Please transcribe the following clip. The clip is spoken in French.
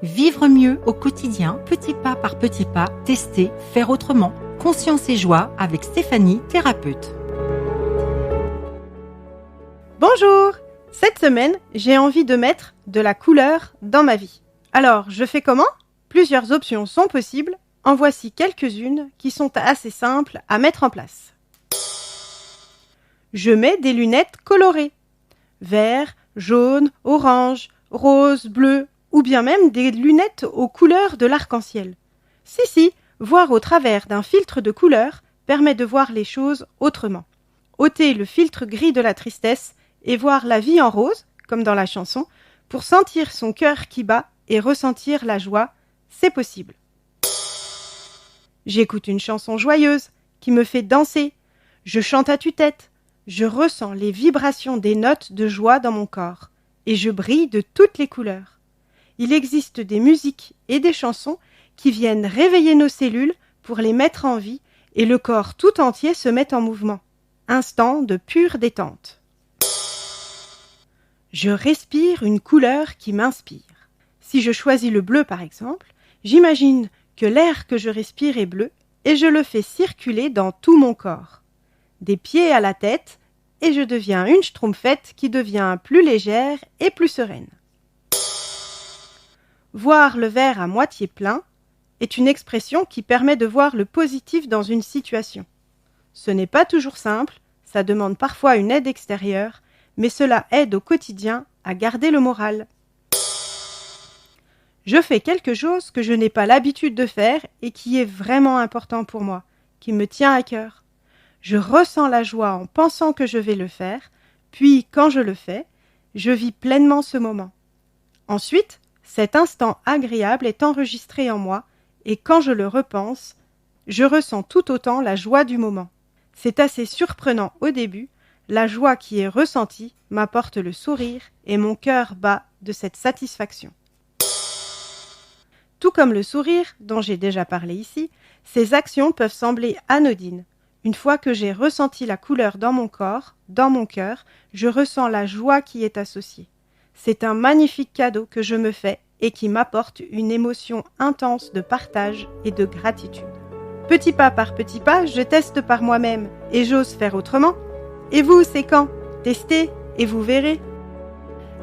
Vivre mieux au quotidien, petit pas par petit pas, tester, faire autrement. Conscience et joie avec Stéphanie, thérapeute. Bonjour! Cette semaine, j'ai envie de mettre de la couleur dans ma vie. Alors, je fais comment? Plusieurs options sont possibles. En voici quelques-unes qui sont assez simples à mettre en place. Je mets des lunettes colorées. Vert, jaune, orange, rose, bleu, ou bien même des lunettes aux couleurs de l'arc-en-ciel. Si, voir au travers d'un filtre de couleur permet de voir les choses autrement. Ôter le filtre gris de la tristesse et voir la vie en rose, comme dans la chanson, pour sentir son cœur qui bat et ressentir la joie, c'est possible. J'écoute une chanson joyeuse qui me fait danser. Je chante à tue-tête. Je ressens les vibrations des notes de joie dans mon corps et je brille de toutes les couleurs. Il existe des musiques et des chansons qui viennent réveiller nos cellules pour les mettre en vie et le corps tout entier se met en mouvement. Instant de pure détente. Je respire une couleur qui m'inspire. Si je choisis le bleu par exemple, j'imagine que l'air que je respire est bleu et je le fais circuler dans tout mon corps. Des pieds à la tête et je deviens une schtroumpfette qui devient plus légère et plus sereine. Voir le verre à moitié plein est une expression qui permet de voir le positif dans une situation. Ce n'est pas toujours simple, ça demande parfois une aide extérieure, mais cela aide au quotidien à garder le moral. Je fais quelque chose que je n'ai pas l'habitude de faire et qui est vraiment important pour moi, qui me tient à cœur. Je ressens la joie en pensant que je vais le faire, puis quand je le fais, je vis pleinement ce moment. Ensuite, cet instant agréable est enregistré en moi et quand je le repense, je ressens tout autant la joie du moment. C'est assez surprenant au début, la joie qui est ressentie m'apporte le sourire et mon cœur bat de cette satisfaction. Tout comme le sourire, dont j'ai déjà parlé ici, ces actions peuvent sembler anodines. Une fois que j'ai ressenti la couleur dans mon corps, dans mon cœur, je ressens la joie qui est associée. C'est un magnifique cadeau que je me fais et qui m'apporte une émotion intense de partage et de gratitude. Petit pas par petit pas, je teste par moi-même et j'ose faire autrement. Et vous, c'est quand? Testez et vous verrez.